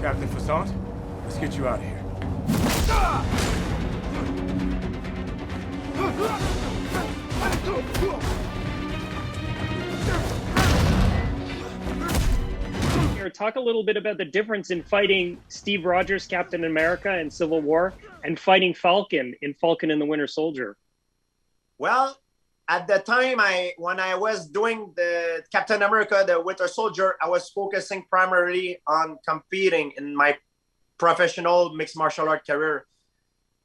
Captain Fasant, let's get you out of here. Talk a little bit about the difference in fighting Steve Rogers, Captain America in Civil War, and fighting Falcon in Falcon and the Winter Soldier. Well, at the time, when I was doing the Captain America, the Winter Soldier, I was focusing primarily on competing in my professional mixed martial art career.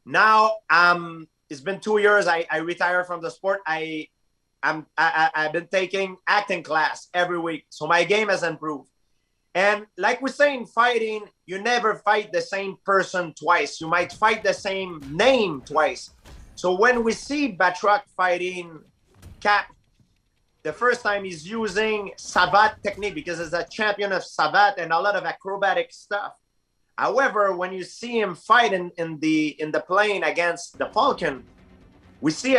Now, it's been 2 years. I retired from the sport. I've been taking acting class every week, so my game has improved. And like we say in fighting, you never fight the same person twice. You might fight the same name twice. So when we see Batroc fighting Cap, the first time he's using Savate technique because he's a champion of Savate and a lot of acrobatic stuff. However, when you see him fight in the plane against the Falcon, we see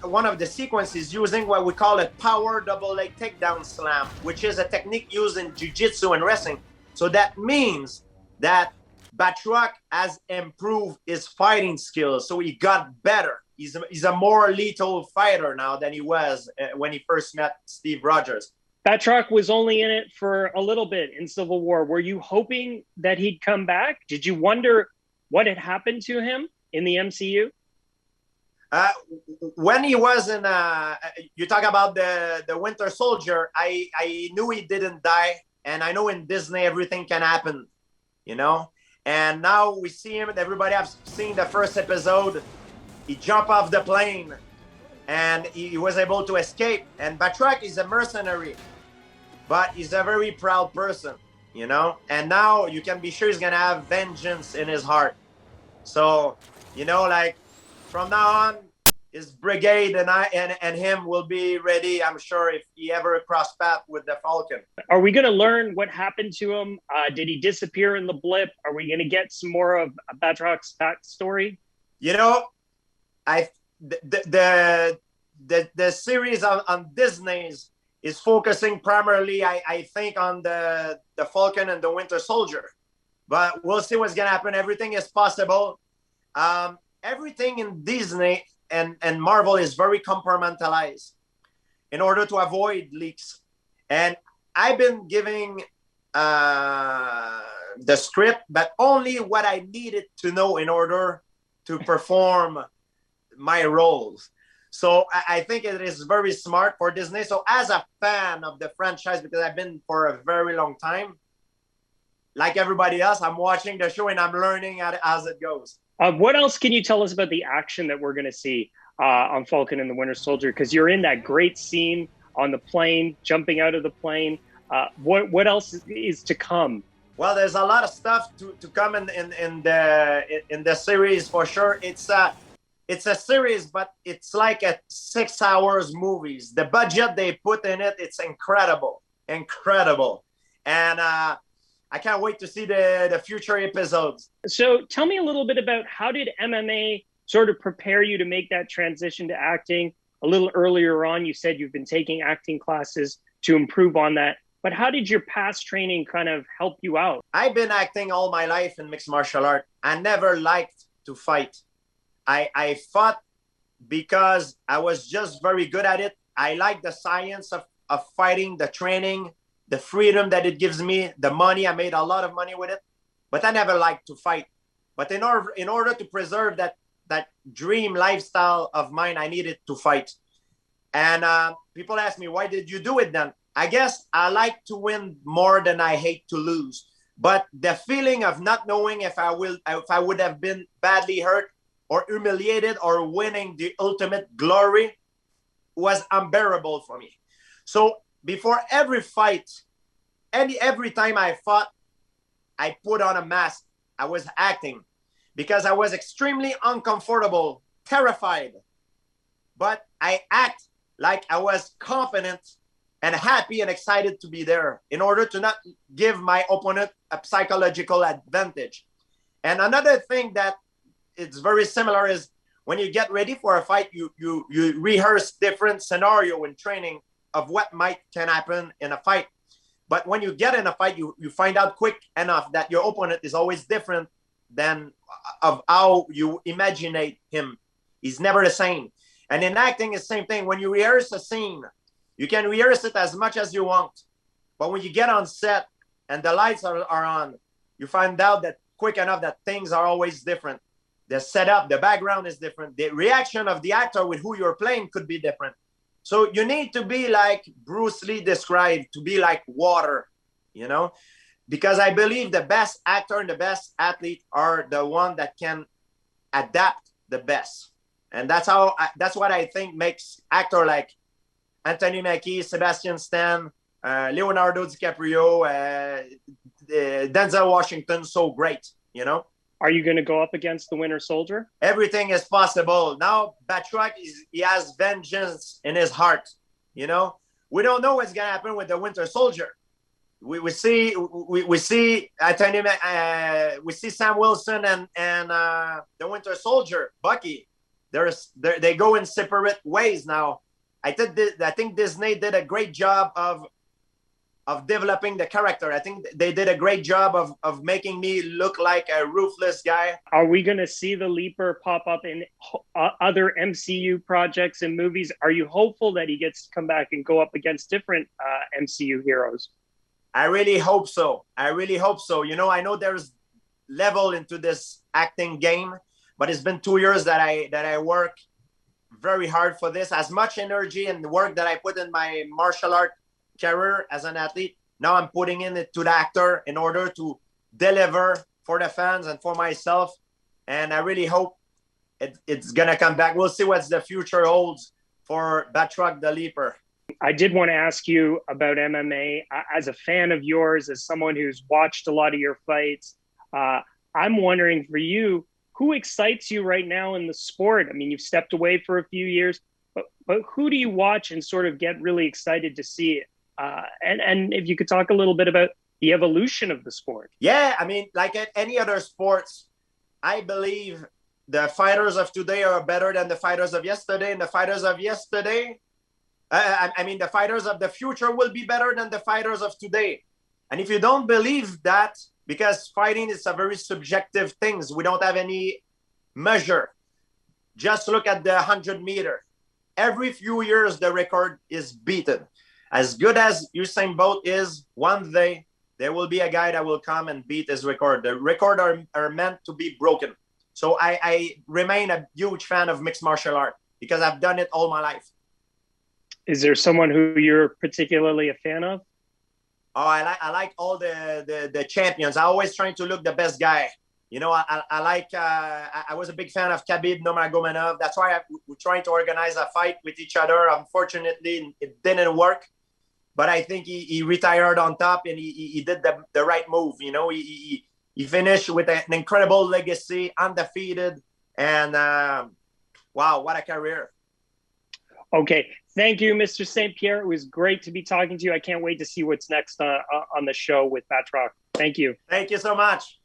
one of the sequences using what we call a power double leg takedown slam, which is a technique used in jiu-jitsu and wrestling. So that means that Batroc has improved his fighting skills. So he got better. He's a more lethal fighter now than he was when he first met Steve Rogers. Batroc was only in it for a little bit in Civil War. Were you hoping that he'd come back? Did you wonder what had happened to him in the MCU? When he was in, you talk about the Winter Soldier, I knew he didn't die. And I know in Disney, everything can happen, you know? And now we see him, and everybody has seen the first episode. He jumped off the plane and he was able to escape. And Batroc is a mercenary, but he's a very proud person, you know? And now you can be sure he's going to have vengeance in his heart. So, you know, like, from now on, his brigade and him will be ready, I'm sure, if he ever cross path with the Falcon. Are we going to learn what happened to him? Did he disappear in the blip? Are we going to get some more of Batroc's backstory? You know, the series on Disney's is focusing primarily, I think, on the Falcon and the Winter Soldier. But we'll see what's going to happen. Everything is possible. Everything in Disney and Marvel is very compartmentalized in order to avoid leaks. And I've been giving the script, but only what I needed to know in order to perform my roles. So I think it is very smart for Disney. So as a fan of the franchise, because I've been for a very long time, like everybody else, I'm watching the show and I'm learning as it goes. What else can you tell us about the action that we're going to see on Falcon and the Winter Soldier? Because you're in that great scene on the plane, jumping out of the plane. What else is to come? Well, there's a lot of stuff to come in the series for sure. It's a series, but it's like a 6 hours movies. The budget they put in it, it's incredible. And I can't wait to see the future episodes. So tell me a little bit about how did MMA sort of prepare you to make that transition to acting? A little earlier on, you said you've been taking acting classes to improve on that. But how did your past training kind of help you out? I've been acting all my life in mixed martial art. I never liked to fight. I fought because I was just very good at it. I like the science of fighting, the training, the freedom that it gives me, the money. I made a lot of money with it, but I never liked to fight. But in order to preserve that dream lifestyle of mine, I needed to fight. And people ask me, why did you do it then? I guess I like to win more than I hate to lose. But the feeling of not knowing if I would have been badly hurt or humiliated or winning the ultimate glory was unbearable for me. So before every fight, every time I fought, I put on a mask. I was acting because I was extremely uncomfortable, terrified. But I act like I was confident and happy and excited to be there in order to not give my opponent a psychological advantage. And another thing that it's very similar is when you get ready for a fight, you rehearse different scenario in training of what can happen in a fight. But when you get in a fight, you find out quick enough that your opponent is always different than of how you imagine him. He's never the same. And in acting, it's the same thing. When you rehearse a scene, you can rehearse it as much as you want. But when you get on set and the lights are on, you find out that quick enough that things are always different. The setup, the background is different. The reaction of the actor with who you're playing could be different. So you need to be like Bruce Lee described, to be like water, you know? Because I believe the best actor and the best athlete are the one that can adapt the best. And that's what I think makes actor like Anthony Mackie, Sebastian Stan, Leonardo DiCaprio, Denzel Washington so great, you know? Are you going to go up against the Winter Soldier? Everything is possible. Now, Batroc, he has vengeance in his heart, you know? We don't know what's going to happen with the Winter Soldier. We see Anthony, we see Sam Wilson and the Winter Soldier, Bucky. They go in separate ways now. I think Disney did a great job of developing the character. I think they did a great job of making me look like a ruthless guy. Are we going to see the Leaper pop up in other MCU projects and movies? Are you hopeful that he gets to come back and go up against different MCU heroes? I really hope so. I really hope so. You know, I know there's level into this acting game, but it's been 2 years that I work very hard for this. As much energy and work that I put in my martial art career as an athlete, now I'm putting in it to the actor in order to deliver for the fans and for myself. And I really hope it's going to come back. We'll see what the future holds for Batroc the Leaper. I did want to ask you about MMA. As a fan of yours, as someone who's watched a lot of your fights, I'm wondering for you, who excites you right now in the sport? I mean, you've stepped away for a few years, but who do you watch and sort of get really excited to see? And if you could talk a little bit about the evolution of the sport. Yeah, I mean, like at any other sports, I believe the fighters of today are better than the fighters of yesterday, and the fighters of yesterday, the fighters of the future will be better than the fighters of today. And if you don't believe that, because fighting is a very subjective thing, we don't have any measure. Just look at the 100-meter. Every few years, the record is beaten. As good as Usain Bolt is, one day there will be a guy that will come and beat his record. The records are meant to be broken. So I remain a huge fan of mixed martial art because I've done it all my life. Is there someone who you're particularly a fan of? Oh, I like all the champions. I always trying to look the best guy. You know, I was a big fan of Khabib Nurmagomedov. That's why we're trying to organize a fight with each other. Unfortunately, it didn't work. But I think he retired on top and he did the right move. You know, he finished with an incredible legacy, undefeated. And wow, what a career. Okay. Thank you, Mr. St-Pierre. It was great to be talking to you. I can't wait to see what's next on the show with Batroc. Thank you. Thank you so much.